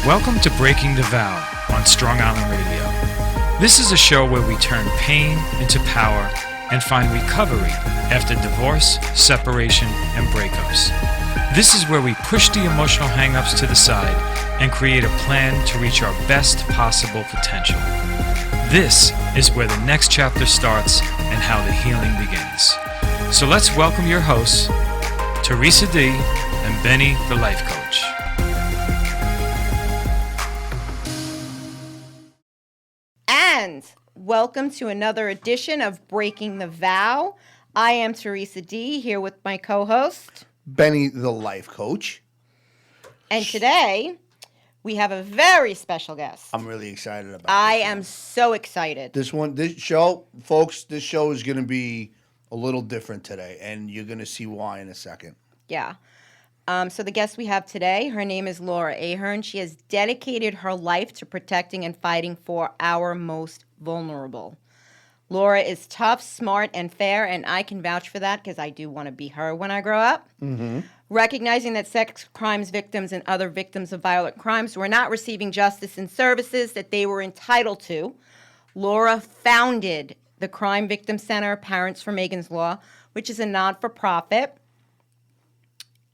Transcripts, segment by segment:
Welcome to Breaking the Vow on Strong Island Radio. This is a show where we turn pain into power and find recovery after divorce, separation, and breakups. This is where we push the emotional hang-ups to the side and create a plan to reach our best possible potential. This is where the next chapter starts and how the healing begins. So let's welcome your hosts, Theresa D. and Benny, the life coach. And welcome to another edition of Breaking the Vow. I am Theresa D. here with my co-host, Benny, the life coach. And today we have a very special guest. I'm really excited about I this am one. so excited. This show, folks, this show is going to be a little different today, and you're going to see why in a second. Yeah. So the guest we have today, her name is Laura Ahearn. She has dedicated her life to protecting and fighting for our most vulnerable. Laura is tough, smart, and fair, and I can vouch for that because I do want to be her when I grow up. Mm-hmm. Recognizing that sex crimes victims and other victims of violent crimes were not receiving justice and services that they were entitled to, Laura founded the Crime Victim Center, Parents for Megan's Law, which is a not-for-profit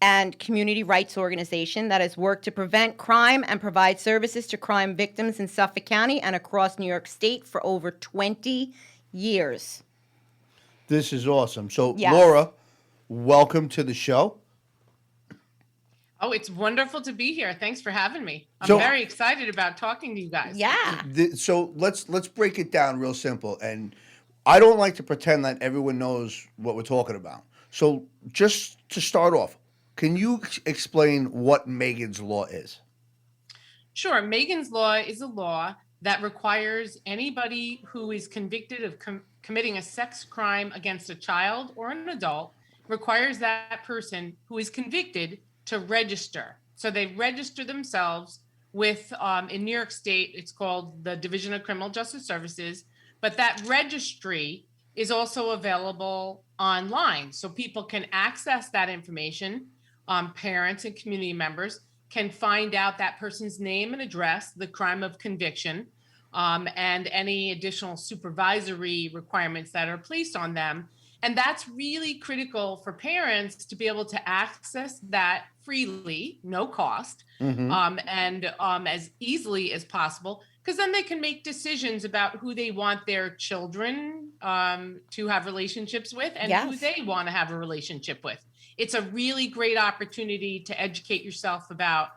and community rights organization that has worked to prevent crime and provide services to crime victims in Suffolk County and across New York State for over 20 years. This is awesome. So, Yes. Laura, welcome to the show. Oh, it's wonderful to be here. Thanks for having me. I'm So- very excited about talking to you guys. Yeah. So let's break it down real simple. And I don't like to pretend that everyone knows what we're talking about. So just to start off, can you explain what Megan's Law is? Sure. Megan's Law is a law that requires anybody who is convicted of committing a sex crime against a child or an adult, requires that person who is convicted to register. So they register themselves with, in New York State, it's called the Division of Criminal Justice Services, but that registry is also available online. So people can access that information. Parents and community members can find out that person's name and address, the crime of conviction, and any additional supervisory requirements that are placed on them. And that's really critical for parents to be able to access that freely, no cost, Mm-hmm. and as easily as possible, because then they can make decisions about who they want their children to have relationships with and who Yes. they want to have a relationship with. It's a really great opportunity to educate yourself about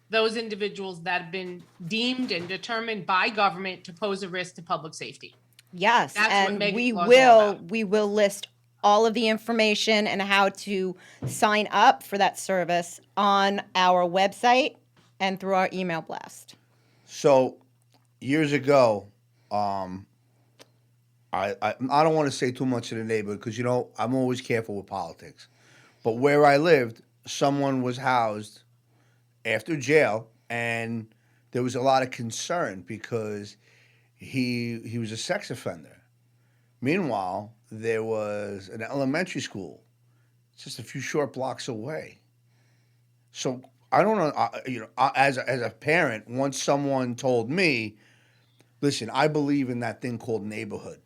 those individuals that have been deemed and determined by government to pose a risk to public safety. Yes. That's what And Megan's we Law is all will about. we will list all of the information and how to sign up for that service on our website and through our email blast. So years ago, I don't want to say too much in the neighborhood because, I'm always careful with politics. But where I lived, someone was housed after jail, and there was a lot of concern because he was a sex offender. Meanwhile, there was an elementary school just a few short blocks away. So I don't know, as a parent, once someone told me, listen, I believe in that thing called neighborhood.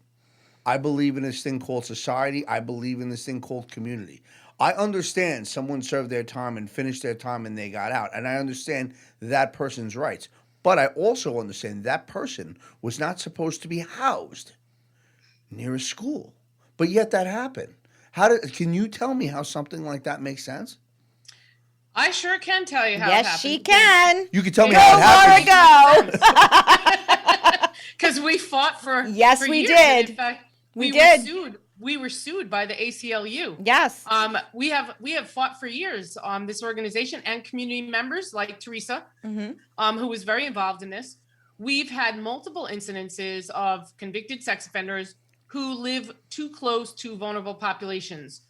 I believe in this thing called society. I believe in this thing called community. I understand someone served their time and finished their time and they got out. And I understand that person's rights. But I also understand that person was not supposed to be housed near a school. But yet that happened. Can you tell me how something like that makes sense? I sure can tell you how it Yes, happened. she can. You can tell me Go, how it happened. Laura, go. Because we fought for Yes, for we years. did. And in fact, We were did. sued. We were sued by the ACLU. Yes. We have fought for years. This organization and community members like Theresa, Mm-hmm. who was very involved in this. We've had multiple incidences of convicted sex offenders who live too close to vulnerable populations,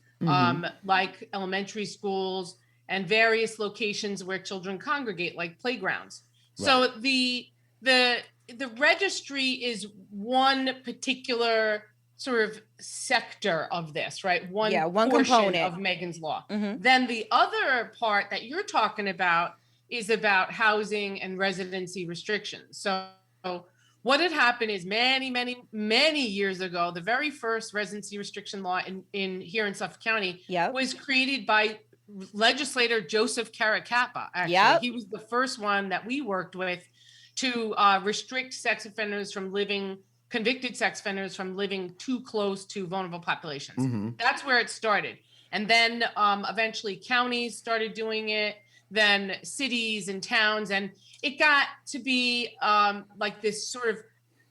like elementary schools and various locations where children congregate, like playgrounds. Right. So the registry is one particular sort of sector of this, right? One Yeah, one portion component of Megan's Law. Mhm. Then the other part that you're talking about is about housing and residency restrictions. So what had happened is many years ago, the very first residency restriction law in here in Suffolk County Yep. was created by legislator Joseph Caracappa. Actually, Yep. he was the first one that we worked with to restrict sex offenders from living, convicted sex offenders from living too close to vulnerable populations. Mm-hmm. That's where it started. And then eventually counties started doing it, then cities and towns. And it got to be like this sort of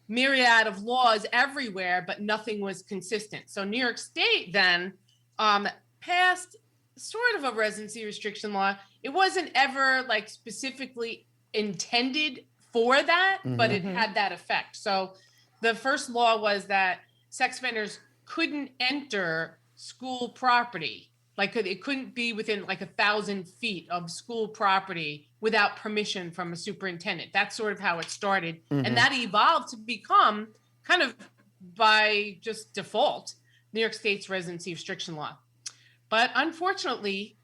myriad of laws everywhere, but nothing was consistent. So New York State then passed sort of a residency restriction law. It wasn't ever like specifically intended for that, but it had that effect. So the first law was that sex offenders couldn't enter school property. Like it couldn't be within like 1,000 feet of school property without permission from a superintendent. That's sort of how it started. And that evolved to become kind of by just default, New York State's residency restriction law. But unfortunately,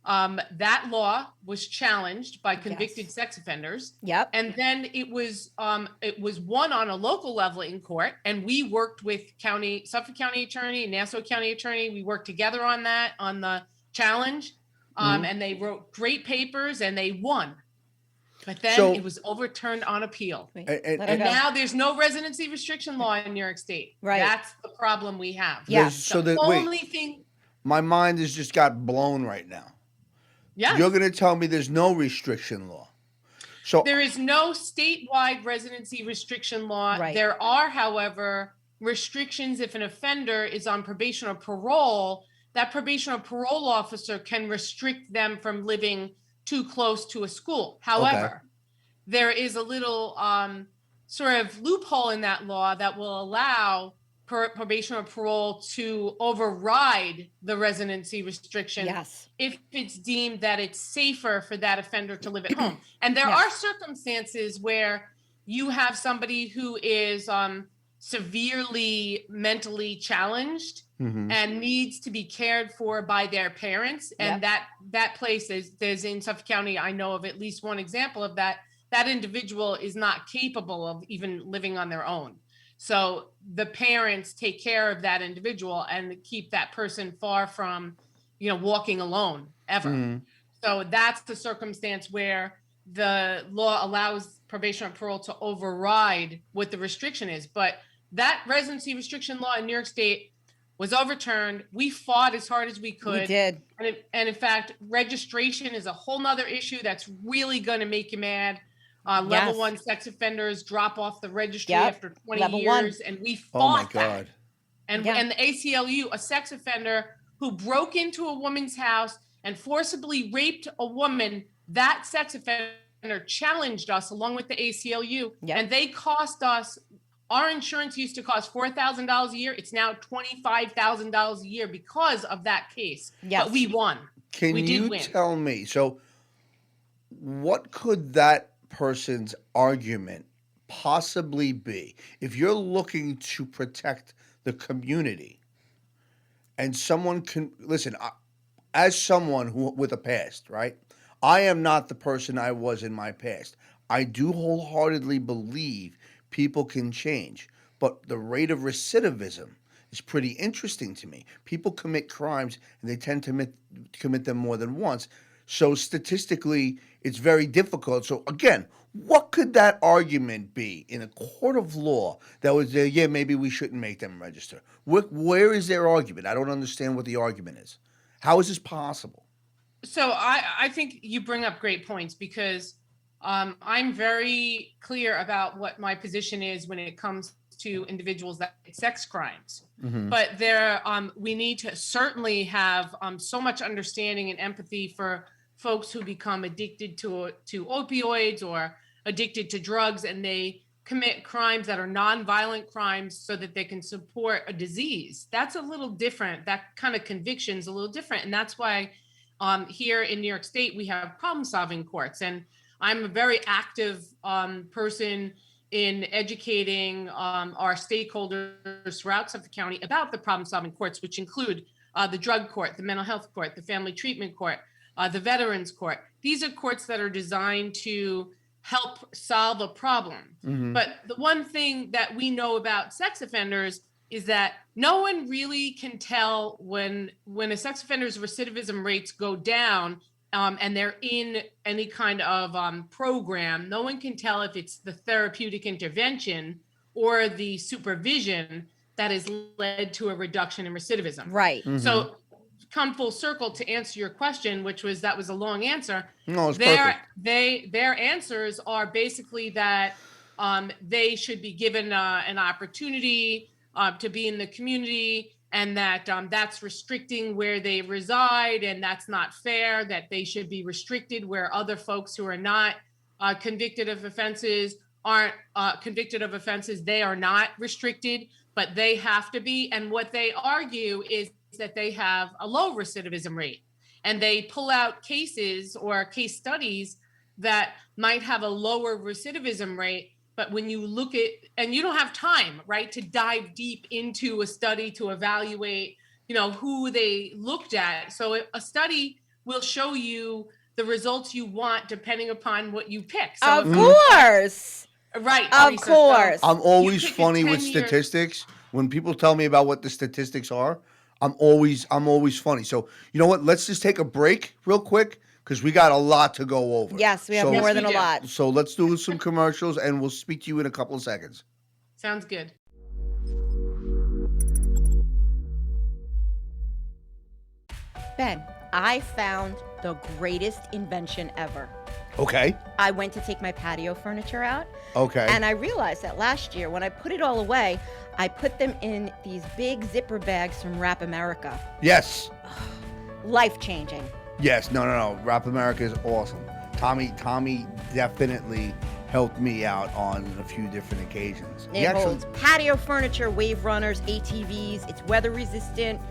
that law was challenged by convicted sex offenders. Yep. And then it was won on a local level in court. And we worked with Suffolk County attorney, Nassau County attorney. We worked together on that, on the challenge. And they wrote great papers and they won. But then it was overturned on appeal. And now there's no residency restriction law in New York State. Right. That's the problem we have. Yeah. So the the only thing. my mind has just got blown right now. Yeah. You're going to tell me there's no restriction law. So There is no statewide residency restriction law. Right. There are, however, restrictions if an offender is on probation or parole. That probation or parole officer can restrict them from living too close to a school. However, there is a little sort of loophole in that law that will allow probation or parole to override the residency restriction if it's deemed that it's safer for that offender to live at home. And there are circumstances where you have somebody who is severely mentally challenged and needs to be cared for by their parents. And that place there's in Suffolk County, I know of at least one example of that. That individual is not capable of even living on their own. So the parents take care of that individual and keep that person far from, walking alone ever. So that's the circumstance where the law allows probation or parole to override what the restriction is. But that residency restriction law in New York State was overturned. We fought as hard as we could. We did. And in fact, registration is a whole nother issue that's really going to make you mad. Level 1 sex offenders drop off the registry after 20 Level years, 1. and we fought oh my that. God. And the ACLU, a sex offender who broke into a woman's house and forcibly raped a woman, that sex offender challenged us along with the ACLU, and they cost us. Our insurance used to cost $4,000 a year. It's now $25,000 a year because of that case. But we won. Can we you did win. tell me, so what could that person's argument possibly be if you're looking to protect the community and someone can listen, as someone who with a past, right? I am not the person I was in my past. I do wholeheartedly believe people can change, but the rate of recidivism is pretty interesting to me. People commit crimes and they tend to commit them more than once. So statistically, it's very difficult. So again, what could that argument be in a court of law that would say, maybe we shouldn't make them register? Where is their argument? I don't understand what the argument is. How is this possible? So I think you bring up great points because I'm very clear about what my position is when it comes to individuals that commit sex crimes. But we need to certainly have so much understanding and empathy for folks who become addicted to opioids or addicted to drugs, and they commit crimes that are nonviolent crimes so that they can support a disease. That's a little different. That kind of conviction is a little different. And that's why here in New York State, we have problem-solving courts. And I'm a very active person in educating our stakeholders throughout Suffolk County about the problem-solving courts, which include the drug court, the mental health court, the family treatment court. the Veterans Court. These are courts that are designed to help solve a problem. But the one thing that we know about sex offenders is that no one really can tell when a sex offender's recidivism rates go down and they're in any kind of program. No one can tell if it's the therapeutic intervention or the supervision that has led to a reduction in recidivism. Right. So come full circle to answer your question, which was that was a long answer. No, it's perfect. Their answers are basically that they should be given an opportunity to be in the community, and that that's restricting where they reside, and that's not fair, that they should be restricted where other folks who are not convicted of offenses aren't convicted of offenses. They are not restricted, but they have to be. And what they argue is that they have a low recidivism rate, and they pull out cases or case studies that might have a lower recidivism rate. But when you look at, and you don't have time, right, to dive deep into a study to evaluate, who they looked at. So a study will show you the results you want depending upon what you pick. So Of course. Right. Of Lisa, course. I'm always pick a funny with 10-year statistics. When people tell me about what the statistics are, I'm always funny. So you know what? Let's just take a break real quick because we got a lot to go over. Yes, we have So- more Yes, than we a do. lot. So let's do some commercials, and we'll speak to you in a couple of seconds. Sounds good. Ben, I found the greatest invention ever. Okay. I went to take my patio furniture out, Okay. and I realized that last year when I put it all away, I put them in these big zipper bags from Wrap America. Yes. Life-changing. Yes. No. Rap America is awesome. Tommy definitely helped me out on a few different occasions. He It actually holds patio furniture, wave runners, ATVs. It's weather resistant.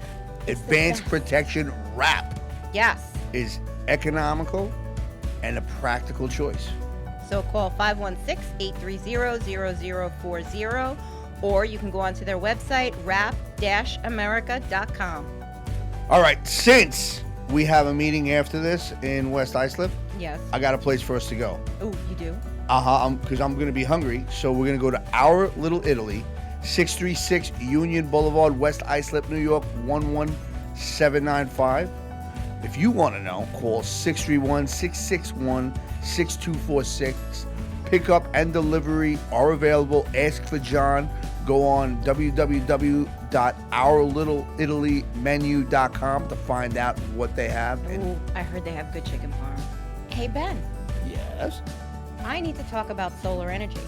It's the advanced best. protection wrap Yes. is economical and a practical choice. So call 516-830-0040, or you can go onto their website, wrap-america.com. All right, since we have a meeting after this in West Islip, Yes. I got a place for us to go. Oh, you do? Because I'm going to be hungry, so we're going to go to Our Little Italy, 636 Union Boulevard, West Islip, New York, 11795. If you want to know, call 631-661-6246. Pickup and delivery are available. Ask for John. Go on www.ourlittleItalymenu.com to find out what they have. And Oh, I heard they have good chicken parm. Hey, Ben, yes. I need to talk about solar energy.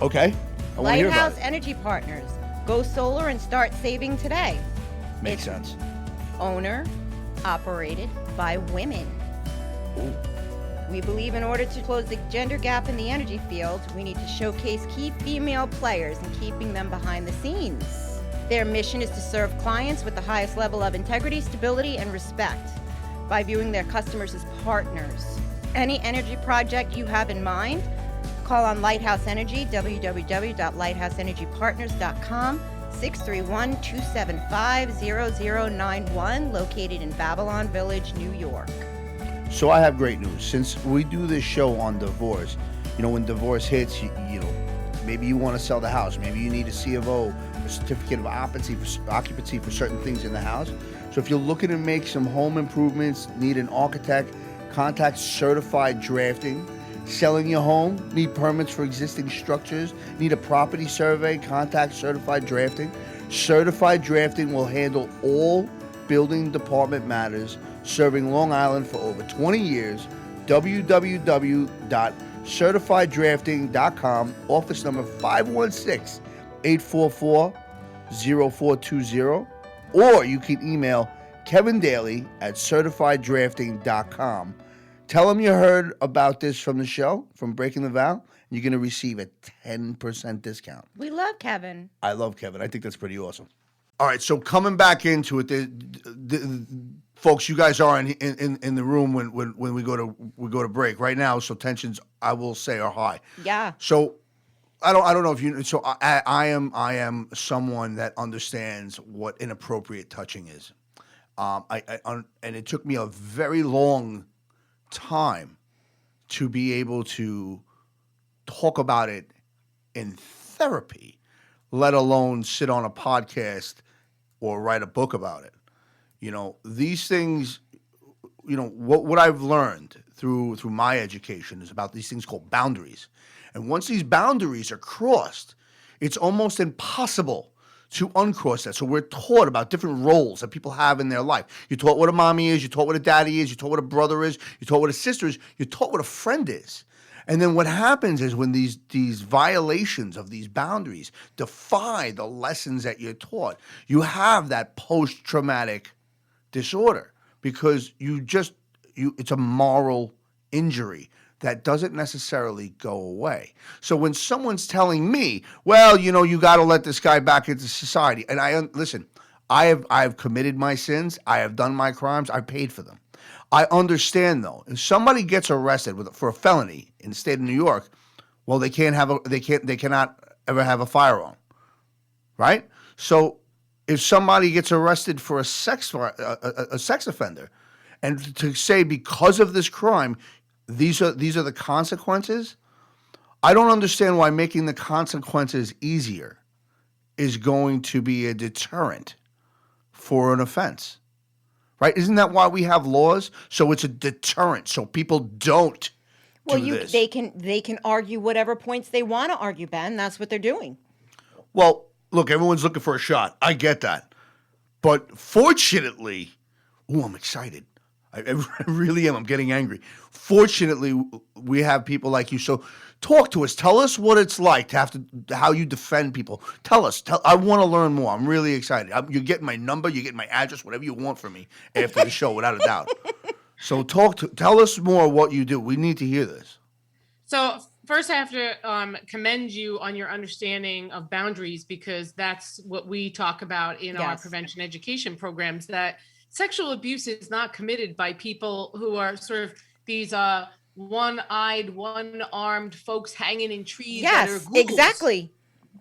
Okay. I want to hear about Lighthouse it. Energy Partners. Go solar and start saving today. Makes sense. Owner, operated by women. Ooh. We believe in order to close the gender gap in the energy field, we need to showcase key female players and keeping them behind the scenes. Their mission is to serve clients with the highest level of integrity, stability, and respect by viewing their customers as partners. Any energy project you have in mind, call on Lighthouse Energy, www.lighthouseenergypartners.com, 631-275-0091, located in Babylon Village, New York. So I have great news. Since we do this show on divorce, when divorce hits, maybe you want to sell the house. Maybe you need a C of O, a certificate of occupancy for certain things in the house. So if you're looking to make some home improvements, need an architect, contact Certified Drafting. Selling your home, need permits for existing structures, need a property survey, contact Certified Drafting. Certified Drafting will handle all building department matters, serving Long Island for over 20 years. www.certifieddrafting.com, office number 516-844-0420, or you can email Kevin Daly at certifieddrafting.com. Tell them you heard about this from the show, from Breaking the Vow. You're going to receive a 10% discount. We love Kevin. I love Kevin. I think that's pretty awesome. All right, so coming back into it, folks, you guys are in the room when we go to break right now. So tensions, I will say, are high. Yeah. So I don't know if you. So I am someone that understands what inappropriate touching is. And it took me a very long time to be able to talk about it in therapy, let alone sit on a podcast or write a book about it. These things, what I've learned through my education is about these things called boundaries. And once these boundaries are crossed, it's almost impossible to uncross that. So we're taught about different roles that people have in their life. You're taught what a mommy is, you're taught what a daddy is, you're taught what a brother is, you're taught what a sister is, you're taught what a friend is. And then what happens is when these violations of these boundaries defy the lessons that you're taught, you have that post-traumatic disorder because it's a moral injury that doesn't necessarily go away. So when someone's telling me, well, you got to let this guy back into society, and listen, I've committed my sins, I have done my crimes, I paid for them. I understand though, if somebody gets arrested for a felony in the state of New York, well, they cannot ever have a firearm, right? So if somebody gets arrested for a sex offender, and to say because of this crime, these are the consequences, I don't understand why making the consequences easier is going to be a deterrent for an offense. Right? Isn't that why we have laws? So it's a deterrent, so people don't do this. They can argue whatever points they want to argue, Ben. That's what they're doing. Well, look, everyone's looking for a shot. I get that. But fortunately, I'm excited. I really am. I'm getting angry. Fortunately, we have people like you. So talk to us. Tell us what it's like to how you defend people. Tell us. I want to learn more. I'm really excited. You're getting my number. You're getting my address. Whatever you want from me after the show, without a doubt. So tell us more what you do. We need to hear this. So first, I have to commend you on your understanding of boundaries, because that's what we talk about in our prevention education programs, that sexual abuse is not committed by people who are sort of these one-eyed, one-armed folks hanging in trees. Yes, exactly.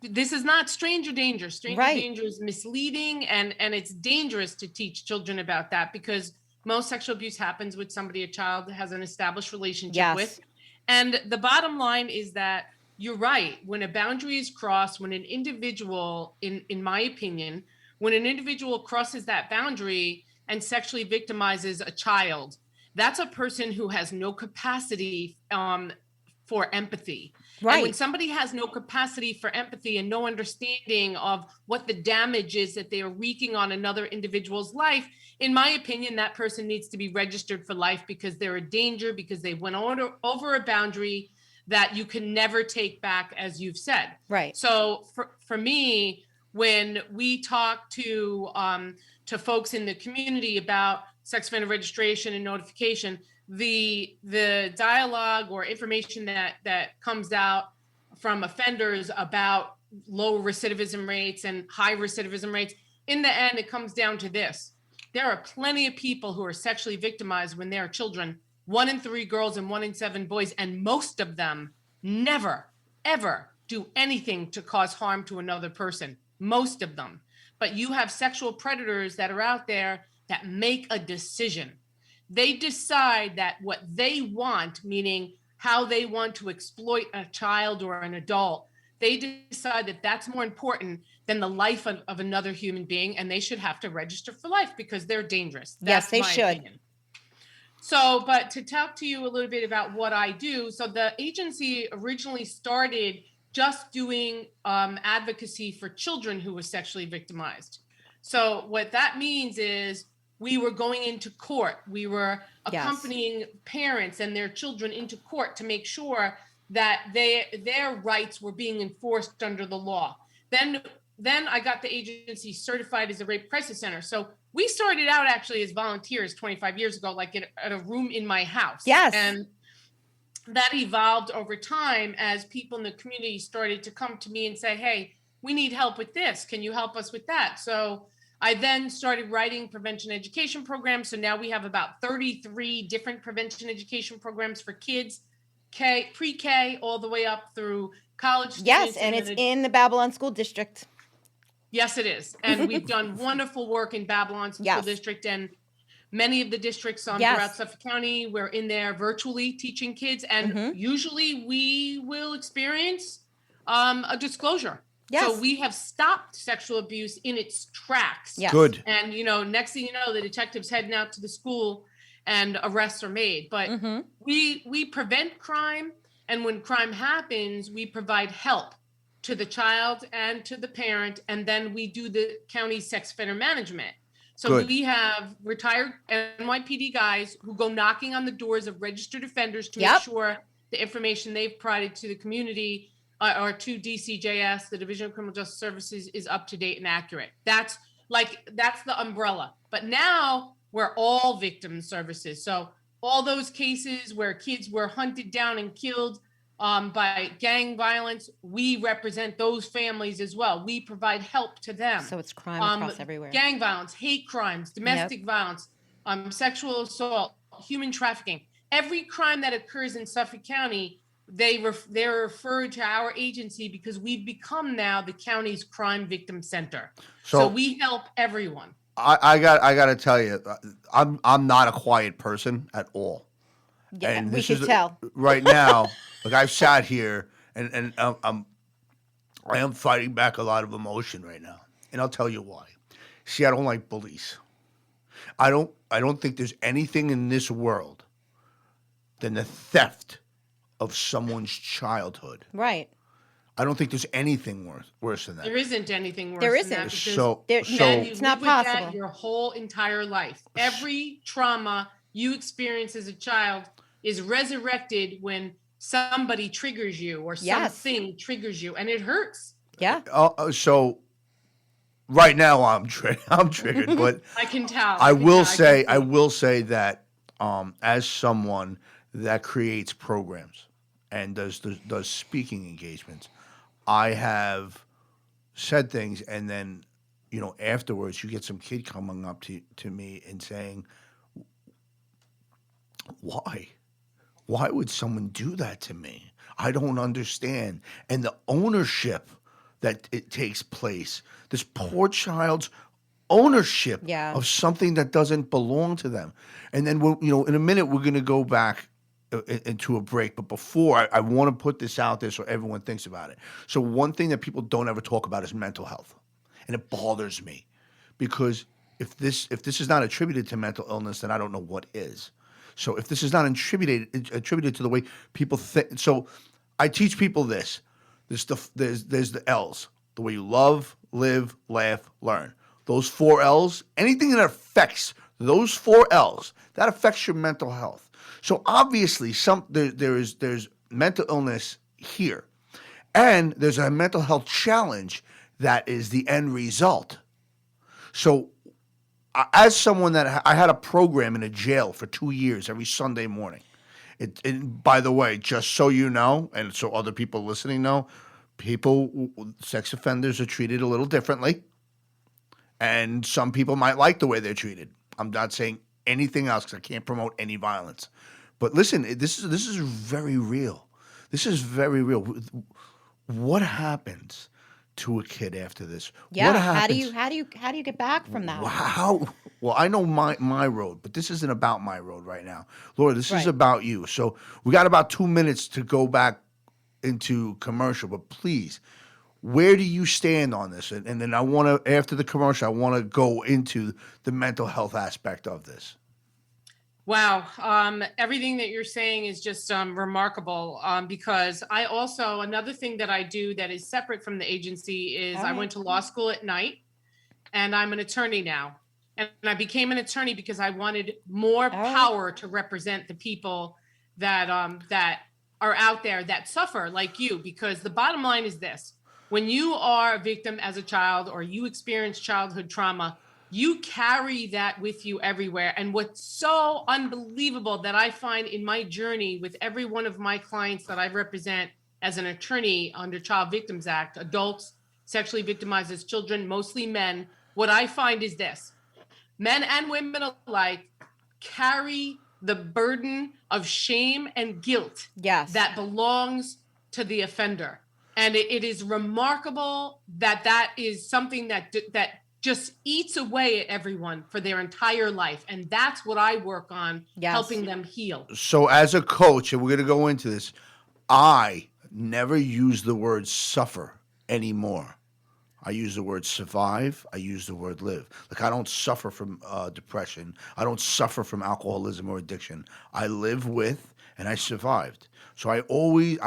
This is not stranger danger. Stranger danger is misleading, and it's dangerous to teach children about that, because most sexual abuse happens with somebody a child has an established relationship with. And the bottom line is that you're right. When a boundary is crossed, when an individual, in my opinion, when an individual crosses that boundary and sexually victimizes a child, that's a person who has no capacity for empathy. Right. And when somebody has no capacity for empathy and no understanding of what the damage is that they are wreaking on another individual's life, in my opinion, that person needs to be registered for life, because they're a danger, because they went over a boundary that you can never take back, as you've said. Right. So for me, when we talk to folks in the community about sex offender registration and notification, the dialogue or information that comes out from offenders about low recidivism rates and high recidivism rates, in the end, it comes down to this. There are plenty of people who are sexually victimized when they're children, 1 in 3 girls and 1 in 7 boys, and most of them never, ever do anything to cause harm to another person, most of them. But you have sexual predators that are out there that make a decision. They decide that what they want, meaning how they want to exploit a child or an adult, they decide that that's more important than the life of another human being, and they should have to register for life because they're dangerous. That's yes, they should. Opinion. So, but to talk to you a little bit about what I do, so the agency originally started just doing advocacy for children who were sexually victimized. So what that means is we were going into court. We were accompanying parents and their children into court to make sure that their rights were being enforced under the law. Then I got the agency certified as a rape crisis center. So we started out actually as volunteers 25 years ago, like at a room in my house. Yes. And that evolved over time as people in the community started to come to me and say, hey, we need help with this. Can you help us with that? So I then started writing prevention education programs. So now we have about 33 different prevention education programs for kids, pre-K all the way up through college students. Yes, and it's in the Babylon School District. Yes, it is. And we've done wonderful work in Babylon School Yes. District and many of the districts throughout Suffolk County. We're in there virtually teaching kids. And usually we will experience a disclosure. Yes. So we have stopped sexual abuse in its tracks. Yes. Good. And, next thing you know, the detective's heading out to the school and arrests are made. But we prevent crime. And when crime happens, we provide help to the child and to the parent. And then we do the county sex offender management. So Good. we have retired NYPD guys who go knocking on the doors of registered offenders to make sure the information they've provided to the community or to DCJS, the Division of Criminal Justice Services, is up to date and accurate. That's the umbrella. But now we're all victim services. So all those cases where kids were hunted down and killed by gang violence, we represent those families as well. We provide help to them. So it's crime across everywhere. Gang violence, hate crimes, domestic violence, sexual assault, human trafficking. Every crime that occurs in Suffolk County, they're referred to our agency because we've become now the county's crime victim center. So we help everyone. I got to tell you, I'm not a quiet person at all. Yeah, and we could tell. Right now, like I've sat here and I am fighting back a lot of emotion right now, and I'll tell you why. See, I don't like bullies. I don't think there's anything in this world than the theft of someone's childhood. Right. I don't think there's anything worse than that. There isn't anything worse. There than isn't. that So it's not possible. That your whole entire life, every trauma you experience as a child is resurrected when somebody triggers you or something triggers you, and it hurts. Yeah. So right now I'm triggered, but I can tell. I will say that as someone that creates programs and does speaking engagements, I have said things, and then afterwards you get some kid coming up to me and saying, why would someone do that to me? I don't understand. And the ownership that it takes place, this poor child's ownership of something that doesn't belong to them. And then in a minute we're going to go back into a break, but before I want to put this out there so everyone thinks about it. So one thing that people don't ever talk about is mental health, and it bothers me because if this is not attributed to mental illness, then I don't know what is. So if this is not attributed to the way people think, so I teach people this. There's the L's, the way you love, live, laugh, learn. Those 4 L's, anything that affects those 4 L's, that affects your mental health. So obviously there's mental illness here, and there's a mental health challenge that is the end result. So as someone that I had a program in a jail for 2 years every Sunday morning. And by the way, just so you know, and so other people listening know, sex offenders are treated a little differently, and some people might like the way they're treated. I'm not saying anything else because I can't promote any violence. But listen, this is very real. This is very real. What happens to a kid after this? Yeah. What happens? How do you get back from that? Wow. Well, I know my road, but this isn't about my road right now. Laura, this is about you. So we got about 2 minutes to go back into commercial, but please, where do you stand on this? And then I want to, after the commercial, I want to go into the mental health aspect of this. Wow. Everything that you're saying is just remarkable because I also, another thing that I do that is separate from the agency is I went to law school at night, and I'm an attorney now. And I became an attorney because I wanted more power to represent the people that that are out there that suffer like you. Because the bottom line is this: when you are a victim as a child or you experience childhood trauma, you carry that with you everywhere. And what's so unbelievable that I find in my journey with every one of my clients that I represent as an attorney under Child Victims Act, adults sexually victimized as children, mostly men, what I find is this: men and women alike carry the burden of shame and guilt that belongs to the offender. And it is remarkable that is something that just eats away at everyone for their entire life. And that's what I work on, helping them heal. So as a coach, and we're going to go into this, I never use the word suffer anymore. I use the word survive. I use the word live. Like, I don't suffer from depression. I don't suffer from alcoholism or addiction. I live with and I survived. So I always,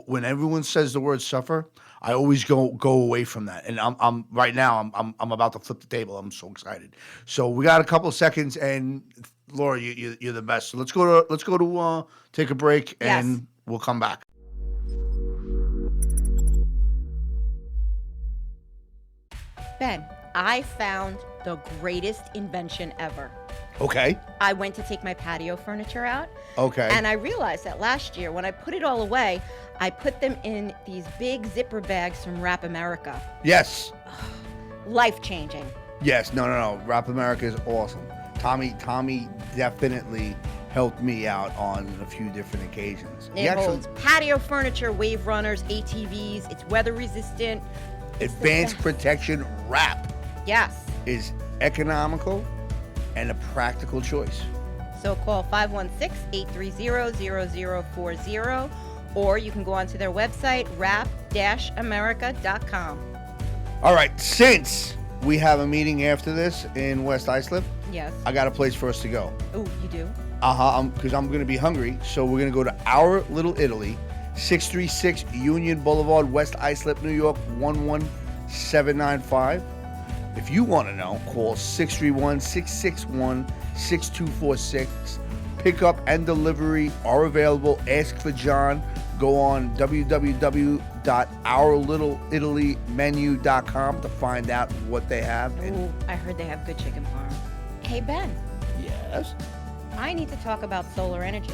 when everyone says the word suffer, I always go away from that. And I'm right now, I'm about to flip the table. I'm so excited. So we got a couple of seconds, and Laura, you're the best. So let's go to take a break, and we'll come back. Ben, I found the greatest invention ever. Okay. I went to take my patio furniture out. Okay. And I realized that last year, when I put it all away, I put them in these big zipper bags from Wrap America. Yes. Life-changing. Yes. No. Wrap America is awesome. Tommy definitely helped me out on a few different occasions. It holds patio furniture, wave runners, ATVs. It's weather resistant. Advanced protection wrap. Yes. Is economical and a practical choice. So call 516-830-0040, or you can go onto their website, wrap-america.com. All right, since we have a meeting after this in West Islip, yes, I got a place for us to go. Oh, you do? Because I'm going to be hungry, so we're going to go to Our Little Italy, 636 Union Boulevard, West Islip, New York, 11795. If you want to know, call 631-661-6246. Pickup and delivery are available. Ask for John. Go on www.ourlittleItalymenu.com to find out what they have. Oh, I heard they have good chicken parm. Hey, Ben. Yes? I need to talk about solar energy.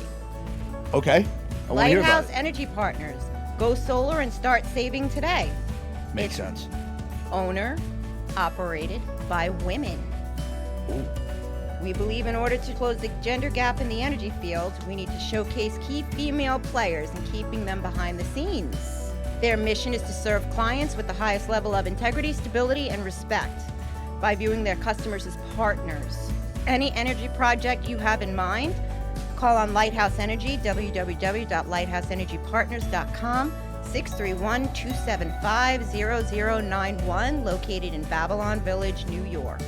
Okay. I want to hear about Lighthouse it. Energy Partners. Go solar and start saving today. Makes sense. Owner, operated by women. Ooh. We believe in order to close the gender gap in the energy field, we need to showcase key female players and keeping them behind the scenes. Their mission is to serve clients with the highest level of integrity, stability, and respect by viewing their customers as partners. Any energy project you have in mind, call on Lighthouse Energy, www.lighthouseenergypartners.com, 631-275-0091, located in Babylon Village, New York.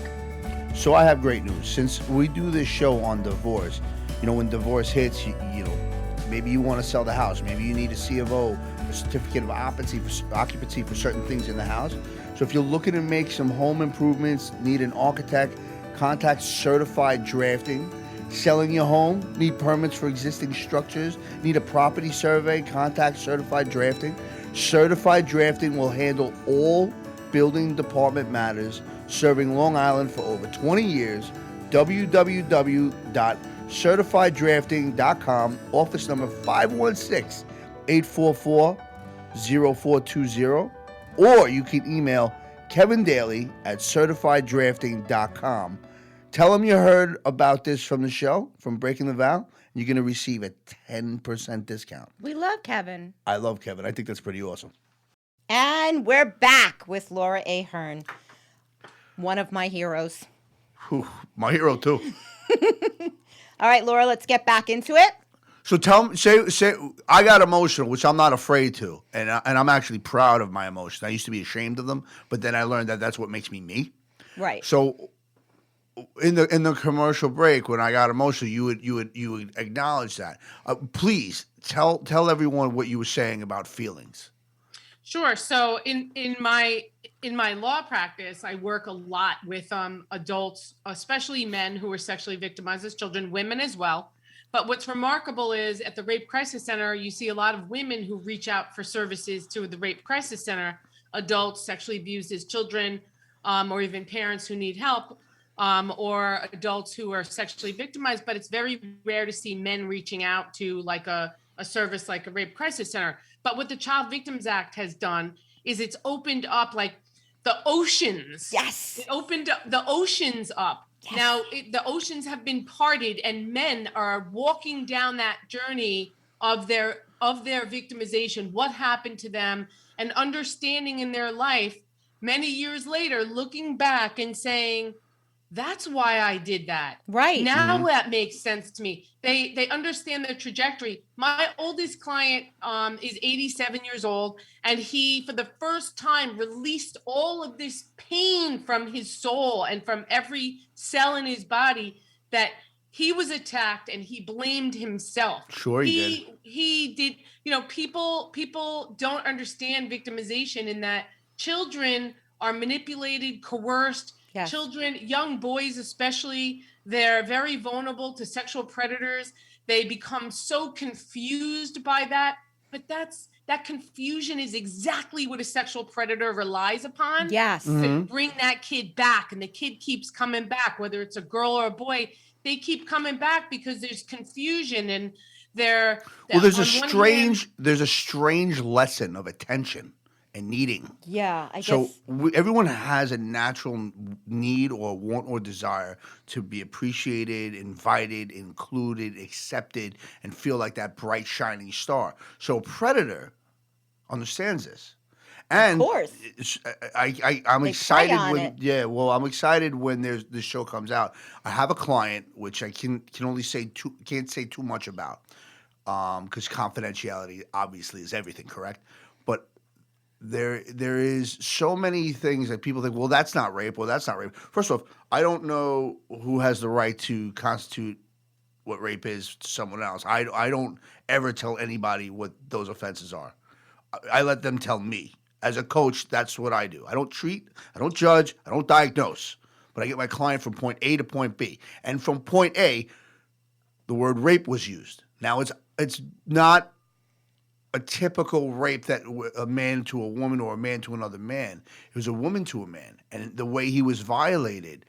So I have great news. Since we do this show on divorce, when divorce hits, you know, maybe you want to sell the house. Maybe you need a C of O, a certificate of occupancy for certain things in the house. So if you're looking to make some home improvements, need an architect, contact Certified Drafting. Selling your home, need permits for existing structures, need a property survey, contact Certified Drafting. Certified Drafting will handle all building department matters, serving Long Island for over 20 years. www.certifieddrafting.com, office number 516-844-0420, or you can email Kevin Daly at certifieddrafting.com. Tell them you heard about this from the show, from Breaking the Vow, and you're going to receive a 10% discount. We love Kevin. I love Kevin. I think that's pretty awesome. And we're back with Laura Ahearn, one of my heroes. Whew, my hero, too. All right, Laura, let's get back into it. So say, I got emotional, which I'm not afraid to, and I'm actually proud of my emotions. I used to be ashamed of them, but then I learned that that's what makes me me. Right. So in the commercial break, when I got emotional, you would acknowledge that. Please tell everyone what you were saying about feelings. Sure. So in my law practice, I work a lot with adults, especially men who are sexually victimized as children, women as well. But what's remarkable is at the Rape Crisis Center, you see a lot of women who reach out for services to the Rape Crisis Center, adults sexually abused as children, or even parents who need help, or adults who are sexually victimized. But it's very rare to see men reaching out to like a service like a Rape Crisis Center. But what the Child Victims Act has done is it's opened up like the oceans. Yes. It opened up the oceans up. Yes. Now, the oceans have been parted and men are walking down that journey of their of their victimization, what happened to them, and understanding in their life many years later, looking back and saying, that's why I did that. Right. Now that makes sense to me. They understand the trajectory. My oldest client is 87 years old, and he, for the first time, released all of this pain from his soul and from every cell in his body that he was attacked, and he blamed himself. Sure he did. He did. You know, people don't understand victimization in that children are manipulated, coerced. Yes. Children, young boys especially, they're very vulnerable to sexual predators. They become so confused by that. But that confusion is exactly what a sexual predator relies upon. Yes. To bring that kid back. And the kid keeps coming back, whether it's a girl or a boy. They keep coming back because there's confusion, and there's a strange lesson of attention and needing. Yeah, I so guess. Everyone has a natural need or want or desire to be appreciated, invited, included, accepted, and feel like that bright, shining star. So a predator understands this. And of course. I'm excited on when it. I'm excited when this show comes out. I have a client which I can only can't say too much about because confidentiality obviously is everything, correct? But there is so many things that people think, well, that's not rape. Well, that's not rape. First off, I don't know who has the right to constitute what rape is to someone else. I don't ever tell anybody what those offenses are. I let them tell me. As a coach, that's what I do. I don't treat, I don't judge, I don't diagnose, but I get my client from point A to point B. And from point A, the word rape was used. Now, it's not a typical rape that a man to a woman or a man to another man. It was a woman to a man. And the way he was violated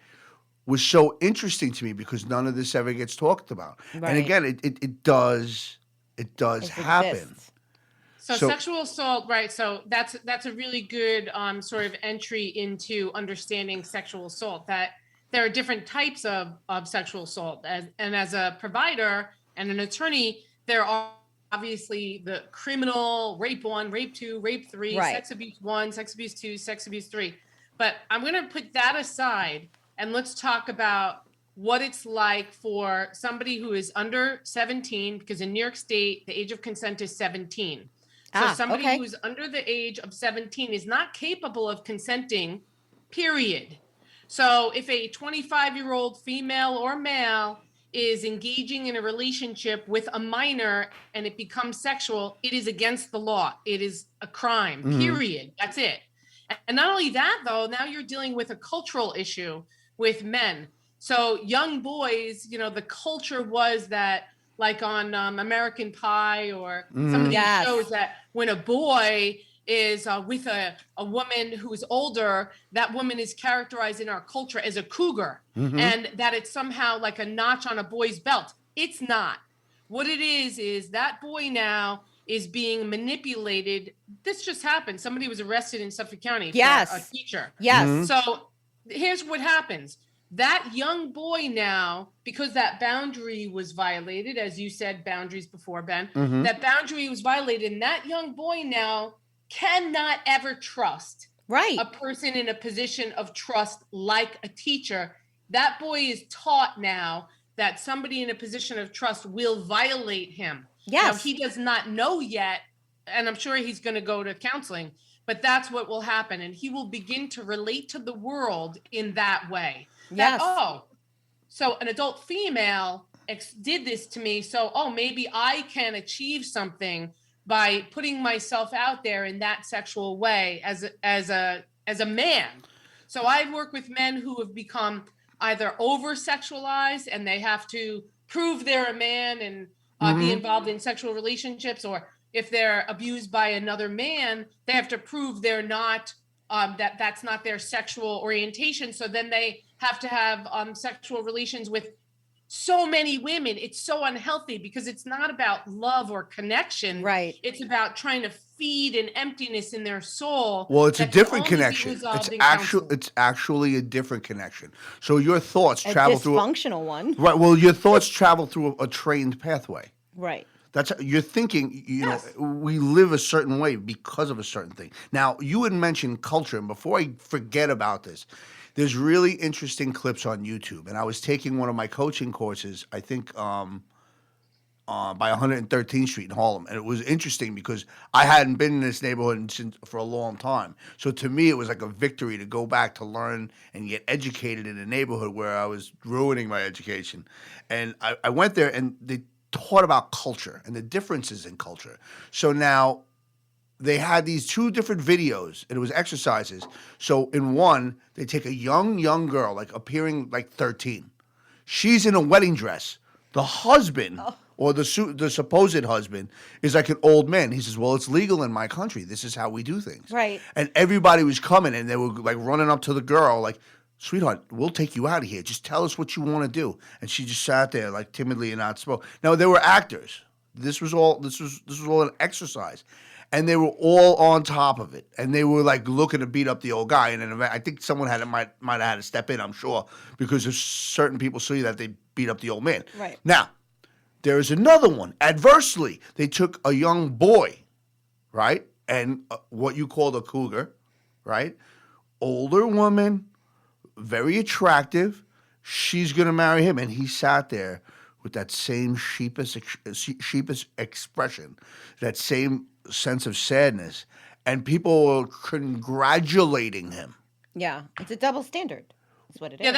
was so interesting to me because none of this ever gets talked about. Right. And again, it does happen. Exists. So sexual assault, right? So that's a really good sort of entry into understanding sexual assault, that there are different types of sexual assault. And as a provider and an attorney, there are obviously the criminal rape 1, rape 2, rape 3, right. sex abuse 1, sex abuse 2, sex abuse 3. But I'm going to put that aside and let's talk about what it's like for somebody who is under 17, because in New York State, the age of consent is 17. So somebody who's under the age of 17 is not capable of consenting, period. So if a 25-year-old female or male is engaging in a relationship with a minor and it becomes sexual, it is against the law. It is a crime, period. That's it. And not only that, though, now you're dealing with a cultural issue with men. So young boys, you know, the culture was that, like on American Pie or some of these shows, that when a boy is with a woman who's older, that woman is characterized in our culture as a cougar, and that it's somehow like a notch on a boy's belt. It's not. What it is that boy now is being manipulated. This just happened. Somebody was arrested in Suffolk County for a teacher. Yes. So here's what happens. That young boy now, because that boundary was violated, as you said, boundaries before, Ben, that boundary was violated, and that young boy now cannot ever trust a person in a position of trust like a teacher. That boy is taught now that somebody in a position of trust will violate him. Yes. Now, he does not know yet, and I'm sure he's going to go to counseling, but that's what will happen, and he will begin to relate to the world in that way. That, so an adult female did this to me. So, maybe I can achieve something by putting myself out there in that sexual way as a man. So I work with men who have become either over sexualized and they have to prove they're a man and be involved in sexual relationships, or if they're abused by another man, they have to prove they're not, that's not their sexual orientation. So then they have to have sexual relations with so many women. It's so unhealthy because it's not about love or connection. Right. It's about trying to feed an emptiness in their soul. Well, it's a different connection. It's actually a different connection. So your thoughts travel through a dysfunctional one. Right. Well, your thoughts travel through a trained pathway. Right. You're thinking, Yes. we live a certain way because of a certain thing. Now, you had mentioned culture, and before I forget about this, there's really interesting clips on YouTube. And I was taking one of my coaching courses, I think, by 113th Street in Harlem, and it was interesting because I hadn't been in this neighborhood for a long time. So to me, it was like a victory to go back to learn and get educated in a neighborhood where I was ruining my education. And I went there, and they taught about culture and the differences in culture. So now they had these two different videos, and it was exercises. So in one, they take a young girl, like appearing like 13. She's in a wedding dress. The husband, or the supposed husband, is like an old man. He says, well, it's legal in my country. This is how we do things. Right. And everybody was coming, and they were like running up to the girl, like, sweetheart, we'll take you out of here. Just tell us what you want to do. And she just sat there, like, timidly and not spoke. Now, they were actors. This was all an exercise. And they were all on top of it, and they were like looking to beat up the old guy. And I think someone might have had to step in, I'm sure, because there's certain people see that they beat up the old man. Right. Now, there is another one. Adversely, they took a young boy, right, and what you call a cougar, right, older woman, very attractive. She's gonna marry him, and he sat there with that same sheepish expression, that same sense of sadness, and people were congratulating him. Yeah, it's a double standard. That's what it is. Yeah,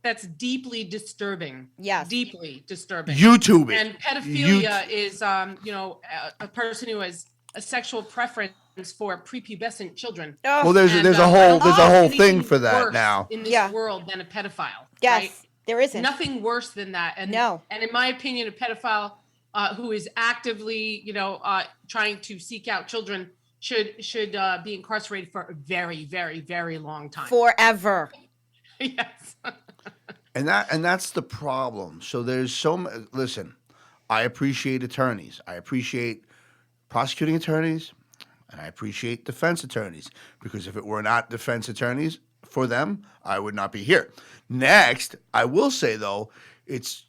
that's deeply disturbing. Yes. Deeply disturbing. YouTube it. And pedophilia is, a person who has a sexual preference for prepubescent children. Oh, Well, there's And, a whole anything thing for that worse now. in this Yeah. world than a pedophile. yes, Right? there isn't. Nothing worse than that. And No. And in my opinion, a pedophile who is actively, trying to seek out children should be incarcerated for a very, very, very long time. Forever. Yes. And that's the problem. So there's listen, I appreciate attorneys. I appreciate prosecuting attorneys, and I appreciate defense attorneys, because if it were not defense attorneys for them, I would not be here. Next, I will say though, it's,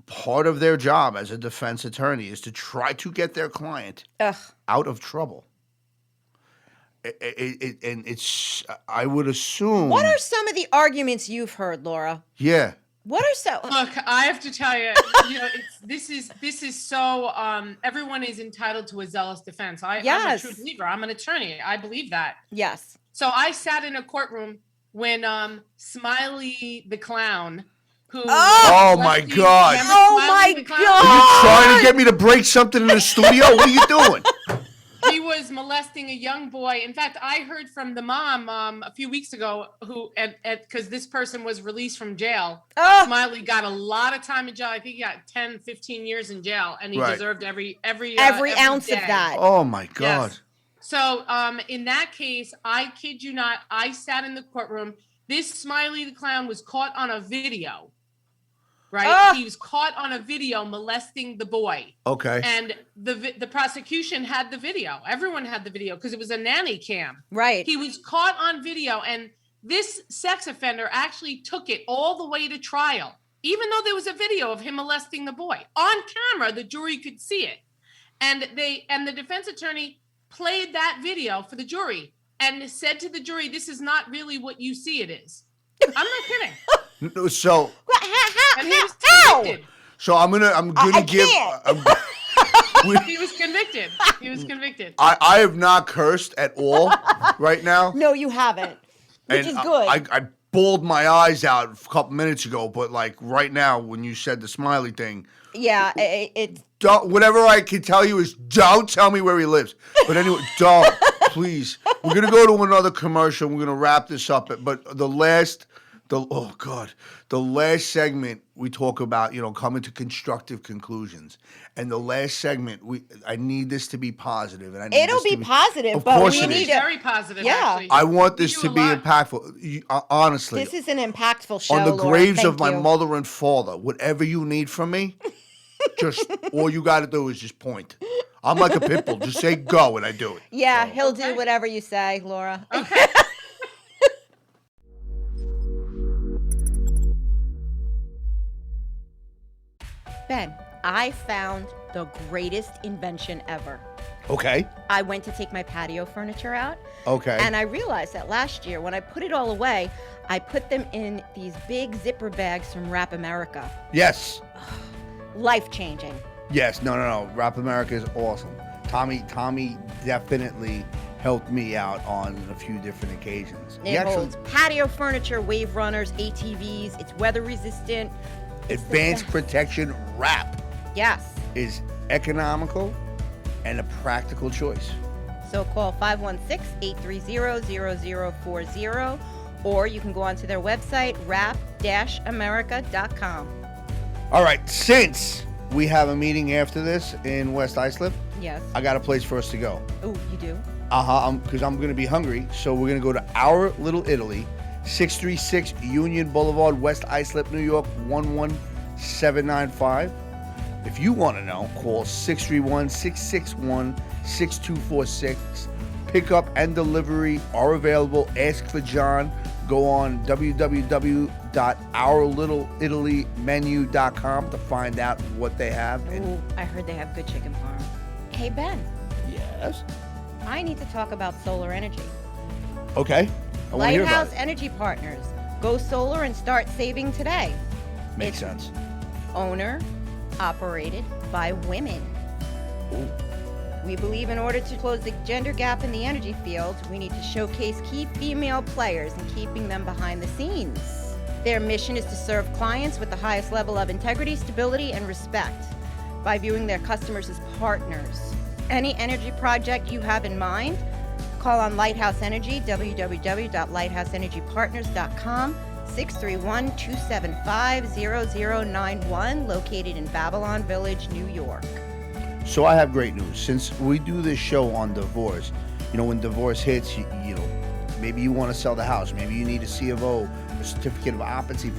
part of their job as a defense attorney is to try to get their client out of trouble. I would assume. What are some of the arguments you've heard, Laura? Yeah. What are some? Look, I have to tell you, this is so. Everyone is entitled to a zealous defense. I'm a true believer. I'm an attorney. I believe that. Yes. So I sat in a courtroom when Smiley the clown, who Oh my God! Oh my God! Are you trying to get me to break something in the studio? What are you doing? He was molesting a young boy. In fact, I heard from the mom a few weeks ago who, because this person was released from jail. Smiley got a lot of time in jail. I think he got 10, 15 years in jail, and he deserved every ounce day. of that. Oh my God! Yes. So in that case, I kid you not, I sat in the courtroom. This Smiley the clown was caught on a video. Right, he was caught on a video molesting the boy. Okay. And the prosecution had the video. Everyone had the video because it was a nanny cam. Right. He was caught on video, and this sex offender actually took it all the way to trial, even though there was a video of him molesting the boy on camera. The jury could see it, and the defense attorney played that video for the jury and said to the jury, "This is not really what you see it is." I'm not kidding. So, And he was convicted. so I'm gonna give. He was convicted. He was convicted. I have not cursed at all right now. No, you haven't, which And is good. I bawled my eyes out a couple minutes ago, but like right now, when you said the Smiley thing, yeah, it's whatever I can tell you is don't tell me where he lives. But anyway, don't please. We're gonna go to another commercial. We're gonna wrap this up. But the last segment we talk about, coming to constructive conclusions. And the last segment, I need this to be positive, and I need it'll this to be positive, Of but course we it need is. to. Very positive. Yeah. Actually. I want this You to do be a lot. impactful. Honestly, This is an impactful show. on the Laura. graves Thank of my you. mother and father, whatever you need from me, just all you got to do is just point. I'm like a pit bull. Just say go, and I do it. Yeah, So- he'll Okay. do whatever you say, Laura. Okay. Ben, I found the greatest invention ever. Okay. I went to take my patio furniture out. Okay. And I realized that last year, when I put it all away, I put them in these big zipper bags from Wrap America. Yes. Life-changing. Yes. No. Rap America is awesome. Tommy definitely helped me out on a few different occasions. He It actually holds patio furniture, wave runners, ATVs. It's weather resistant. It's the advanced best. protection wrap Yes. is economical and a practical choice. So call 516-830-0040, or you can go onto their website, wrap-america.com. All right, since we have a meeting after this in West Islip, Yes. I got a place for us to go. Oh, you do? Because I'm going to be hungry, so we're going to go to Our Little Italy, 636 Union Boulevard, West Islip, New York, 11795. If you want to know, call 631-661-6246. Pickup and delivery are available. Ask for John. Go on www.ourlittleItalymenu.com to find out what they have. Oh, I heard they have good chicken parm. Hey, Ben, Yes. I need to talk about solar energy. Okay. I want to hear about Lighthouse it. Energy Partners. Go solar and start saving today. Makes It's sense. Owner, operated by women. Ooh. We believe in order to close the gender gap in the energy field, we need to showcase key female players and keeping them behind the scenes. Their mission is to serve clients with the highest level of integrity, stability, and respect by viewing their customers as partners. Any energy project you have in mind, call on Lighthouse Energy, www.lighthouseenergypartners.com, 631-275-0091, located in Babylon Village, New York. So I have great news. Since we do this show on divorce, when divorce hits, you know, maybe you want to sell the house. Maybe you need a C of O, a certificate of occupancy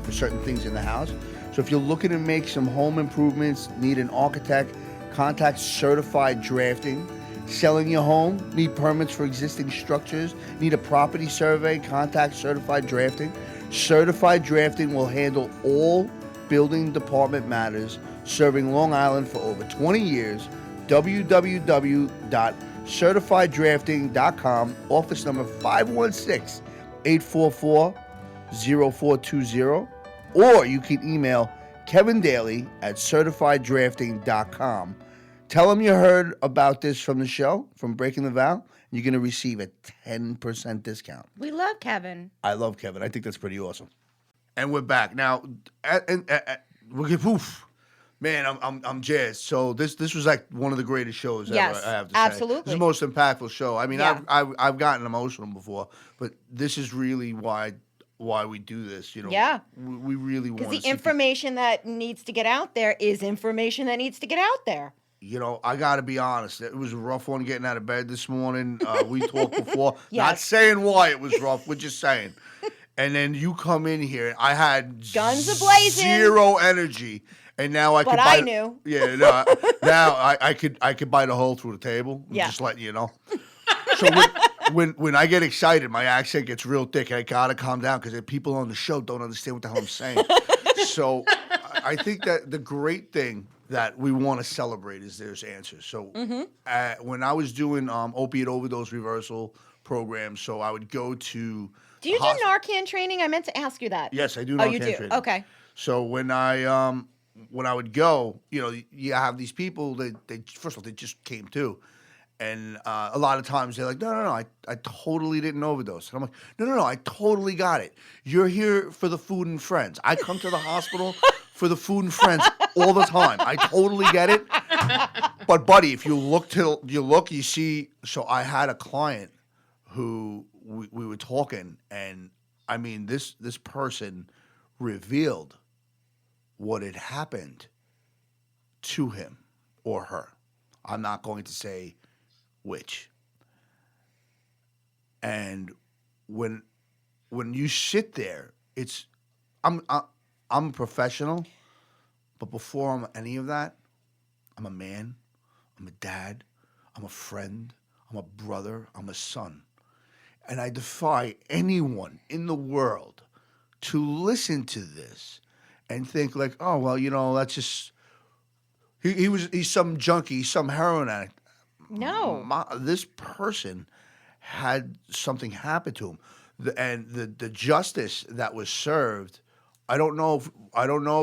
for certain things in the house. So if you're looking to make some home improvements, need an architect, contact Certified Drafting. Selling your home, need permits for existing structures, need a property survey, contact Certified Drafting. Certified Drafting will handle all building department matters, serving Long Island for over 20 years. www.certifieddrafting.com, office number 516-844-0420, or you can email Kevin Daly at certifieddrafting.com. Tell them you heard about this from the show, from Breaking the Vow. You're going to receive a 10% discount. We love Kevin. I love Kevin. I think that's pretty awesome. And we're back now. Man, I'm jazzed. So this was like one of the greatest shows Yes, ever. I have to say, absolutely. this is the most impactful show. I mean, Yeah. I've gotten emotional before, but this is really why we do this. Yeah. we really want Because the information that needs to get out there is information that needs to get out there. I got to be honest. It was a rough one getting out of bed this morning. We talked before. Yes. Not saying why it was rough. We're just saying. And then you come in here. I had Guns a-blazing. zero energy, and now I But could. I knew. Yeah. No, now I could bite a hole through the table. I'm Yeah. just letting you know. So when I get excited, my accent gets real thick, and I gotta calm down because people on the show don't understand what the hell I'm saying. So I think that the great thing that we want to celebrate is there's answers. So when I was doing opiate overdose reversal programs, so I would go to. Do you do Narcan training? I meant to ask you that. Yes, I do. Oh, Narcan you do? training. Okay. So when I would go, you have these people that first of all they just came to, and a lot of times they're like, no, I totally didn't overdose, and I'm like, no, I totally got it. You're here for the food and friends. I come to the hospital for the food and friends all the time. I totally get it. But buddy, if you look, you see. So I had a client who we were talking, and I mean this person revealed what had happened to him or her. I'm not going to say which. And when you sit there, I'm a professional, but before I'm any of that, I'm a man, I'm a dad, I'm a friend, I'm a brother, I'm a son. And I defy anyone in the world to listen to this and think like, oh, well, that's just He's some junkie, some heroin addict. No. This person had something happen to him, and the justice that was served. I don't know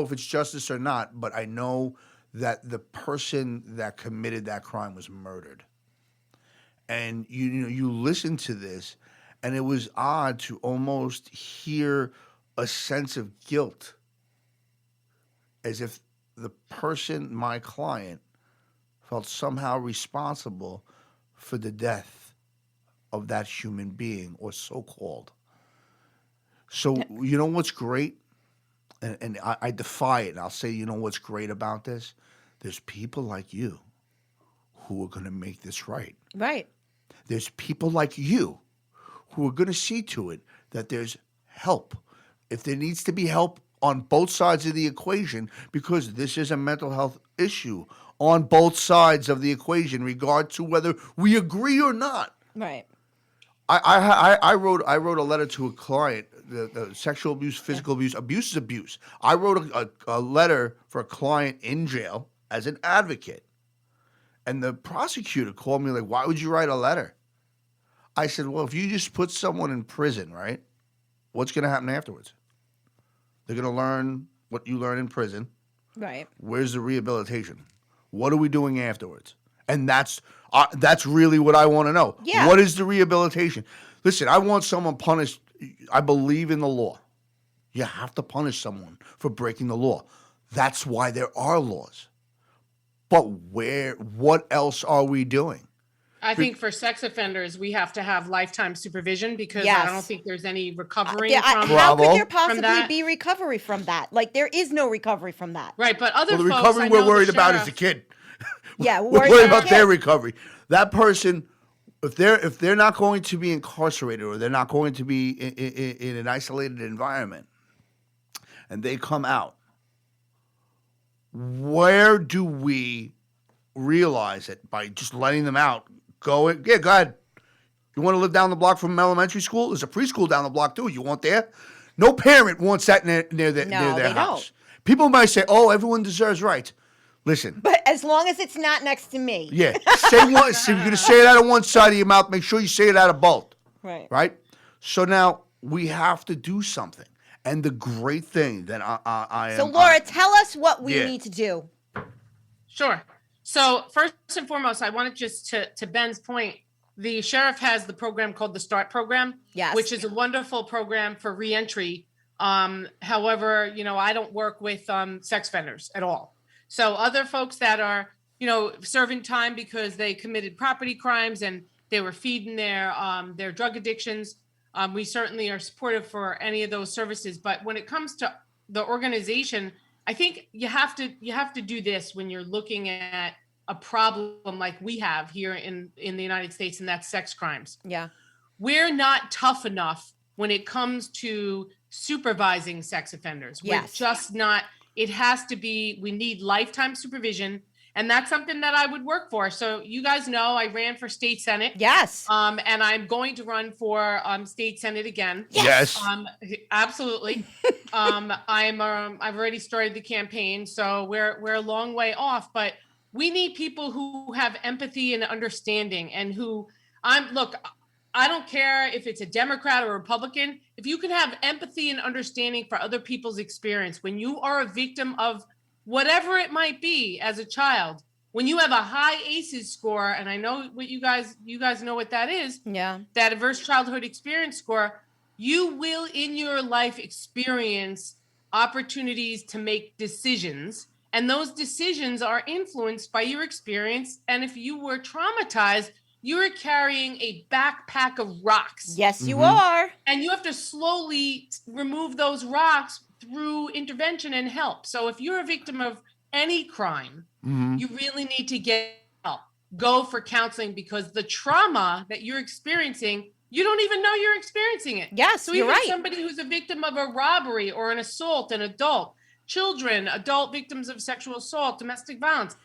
if it's justice or not, but I know that the person that committed that crime was murdered. And you listen to this, and it was odd to almost hear a sense of guilt, as if the person, my client, felt somehow responsible for the death of that human being, or so-called. So you know what's great? And I defy it, and I'll say, you know what's great about this? There's people like you who are going to make this right. Right. There's people like you who are going to see to it that there's help. If there needs to be help on both sides of the equation, because this is a mental health issue on both sides of the equation, regard to whether we agree or not. Right. I wrote a letter to a client. The sexual abuse, physical abuse is abuse. I wrote a letter for a client in jail as an advocate, and the prosecutor called me like, "Why would you write a letter?" I said, "Well, if you just put someone in prison, right? What's going to happen afterwards? They're going to learn what you learn in prison. Right. Where's the rehabilitation? What are we doing afterwards?" And that's really what I want to know. Yeah. What is the rehabilitation? Listen, I want someone punished. I believe in the law. You have to punish someone for breaking the law. That's why there are laws. But what else are we doing? I think for sex offenders, we have to have lifetime supervision, because Yes. I don't think there's any recovery How from Bravo. could there possibly that. be recovery from that? Like, there is no recovery from that. Right, but other Well, the folks, recovery I we're know worried the about is sheriff- the kid. Yeah, We're worried about their recovery. That person, if they're not going to be incarcerated, or they're not going to be in an isolated environment, and they come out, where do we realize it? By just letting them out? Go ahead. You want to live down the block from elementary school? There's a preschool down the block too. You want there? No parent wants that near their they house. don't. People might say, "Oh, everyone deserves rights." Listen. But as long as it's not next to me. Yeah. Say one. So you're going to say it out of one side of your mouth. Make sure you say it out of both. Right. Right? So now we have to do something. And the great thing that I am. So, Laura, tell us what we Yeah. need to do. Sure. So first and foremost, I wanted just to Ben's point, the sheriff has the program called the START program, Yes. which is a wonderful program for reentry. However, I don't work with sex offenders at all. So other folks that are, serving time because they committed property crimes and they were feeding their drug addictions, we certainly are supportive for any of those services. But when it comes to the organization, I think you have to do this when you're looking at a problem like we have here in the United States, and that's sex crimes. Yeah. We're not tough enough when it comes to supervising sex offenders. Yes. We're just not. It has to be, we need lifetime supervision. And that's something that I would work for. So you guys know I ran for state senate. Yes. And I'm going to run for state senate again. Yes. Absolutely. I've already started the campaign, so we're a long way off, but we need people who have empathy and understanding, and I don't care if it's a Democrat or Republican. If you can have empathy and understanding for other people's experience, when you are a victim of whatever it might be as a child, when you have a high ACEs score, and I know what you guys know what that is, Yeah. that adverse childhood experience score, you will in your life experience opportunities to make decisions. And those decisions are influenced by your experience. And if you were traumatized, you're carrying a backpack of rocks. Yes, you Mhm. are. And you have to slowly remove those rocks through intervention and help. So if you're a victim of any crime, Mhm. you really need to get help. Go for counseling, because the trauma that you're experiencing, you don't even know you're experiencing it. Yes, So you're even right. somebody who's a victim of a robbery or an assault, an adult, children, adult victims of sexual assault, domestic violence,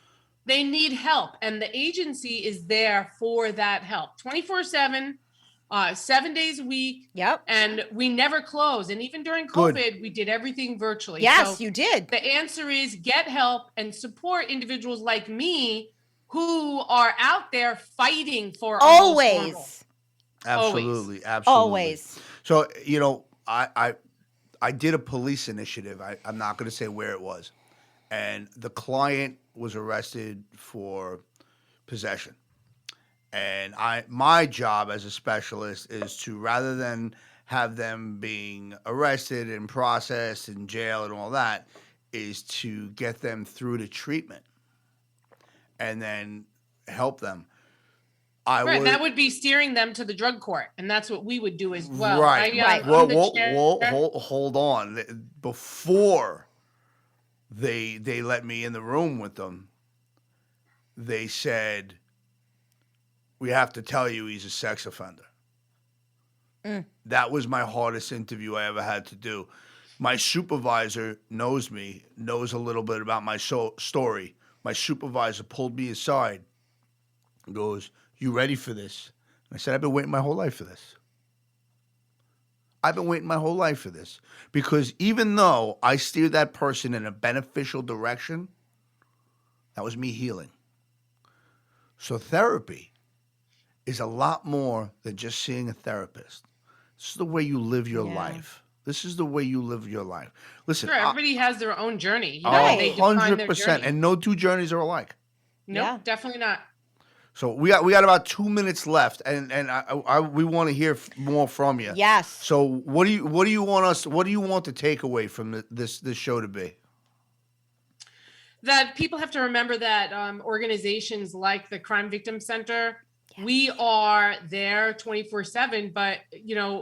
they need help. And the agency is there for that help 24/7. 7 days a week. Yep. And we never closed. And even during Good. COVID, we did everything virtually. Yes, So you did. the answer is get help and support individuals like me who are out there fighting for a whole normal. Always. Absolutely. Always. So, I did a police initiative. I'm not going to say where it was. And the client was arrested for possession. And my job as a specialist is to, rather than have them being arrested and processed in jail and all that, is to get them through to treatment and then help them. That would be steering them to the drug court, and that's what we would do as well. Right. I'm Hold on. Before they let me in the room with them, they said, "We have to tell you he's a sex offender." That was my hardest interview I ever had to do. My supervisor knows me, knows a little bit about my story. My supervisor pulled me aside and goes, "You ready for this?" And I said, "I've been waiting my whole life for this. I've been waiting my whole life for this." Because even though I steered that person in a beneficial direction, that was me healing. So therapy is a lot more than just seeing a therapist. This is the way you live your life. This is the way you live your life. Listen, Sure, everybody has their own journey. Right. They define their 100%. journey. And no two journeys are alike. Nope, definitely not. So we got about 2 minutes left, and we want to hear more from you. Yes. So what do you want the takeaway from this show to be? That people have to remember that organizations like the Crime Victim Center, we are there 24/7, but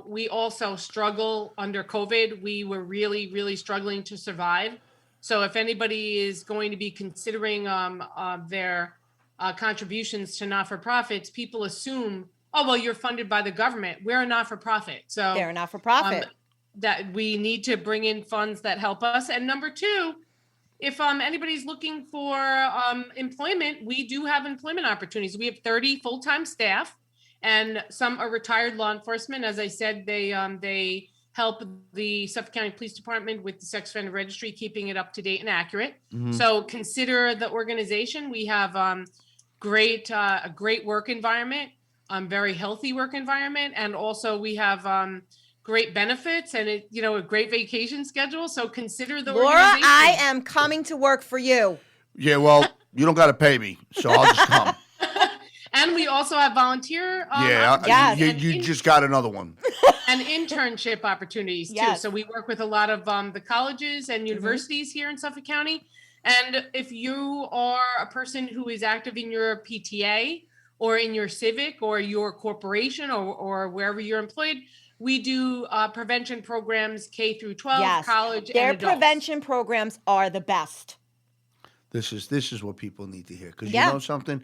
we also struggle under COVID. We were really, really struggling to survive. So if anybody is going to be considering their contributions to not-for-profits, people assume, oh, well, you're funded by the government. We're a not-for-profit. So they're a not-for-profit. That we need to bring in funds that help us. And number two, if anybody's looking for employment, we do have employment opportunities. We have 30 full-time staff, and some are retired law enforcement. As I said, they help the Suffolk County Police Department with the sex offender registry, keeping it up to date and accurate. So consider the organization. We have a great work environment, very healthy work environment, and also we have great benefits and a great vacation schedule. So consider the Laura, organization. I am coming to work for you. Yeah, well, you don't got to pay me, so I'll just come. And we also have volunteer. Yes. You just got another one. And internship opportunities too. Yes. So we work with a lot of the colleges and universities here in Suffolk County. And if you are a person who is active in your PTA or in your civic or your corporation or wherever you're employed, we do prevention programs K through 12, college, Their and adults. prevention programs are the best. This is what people need to hear, because you know something,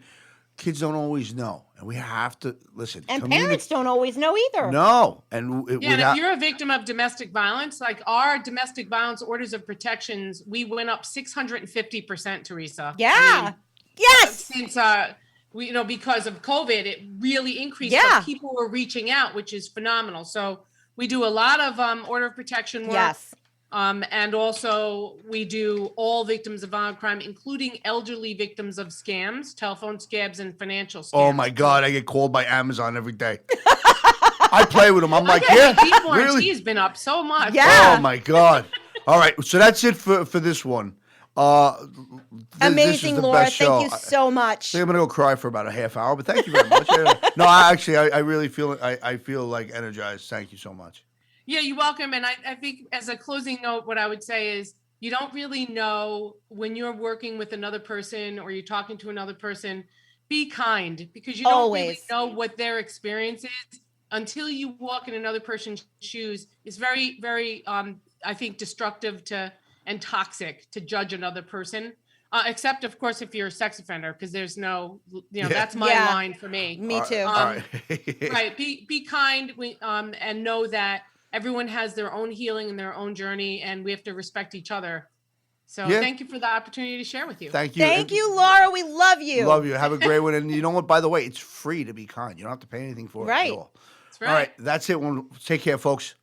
kids don't always know, and we have to listen. And parents don't always know either. No, and and if you're a victim of domestic violence, like our domestic violence orders of protections, we went up 650%, Theresa. Yeah. Yes. Since because of COVID, it really increased. Yeah. But people were reaching out, which is phenomenal. So we do a lot of order of protection work. Yes. And also we do all victims of violent crime, including elderly victims of scams, telephone scams, and financial scams. Oh my God, I get called by Amazon every day. I play with them. I'm like, Beef warranty really? has been up so much. Yeah. Oh my God. All right, so that's it for this one. Amazing, Laura. Thank you so much. I think I'm gonna go cry for about a half hour, but thank you very much. No, I really feel I feel like energized. Thank you so much. Yeah, you're welcome. And I think as a closing note, what I would say is you don't really know when you're working with another person or you're talking to another person, be kind, because you don't really know what their experience is until you walk in another person's shoes. It's very, very, I think, destructive and toxic to judge another person, except, of course, if you're a sex offender, because there's no, that's my line for me. Me too. Right. Be kind and know that everyone has their own healing and their own journey, and we have to respect each other. So thank you for the opportunity to share with you. Thank you. Thank you, Laura. We love you. Love you. Have a great one. And you know what? By the way, it's free to be kind. You don't have to pay anything for it at all. right. All right, that's it. Take care, folks.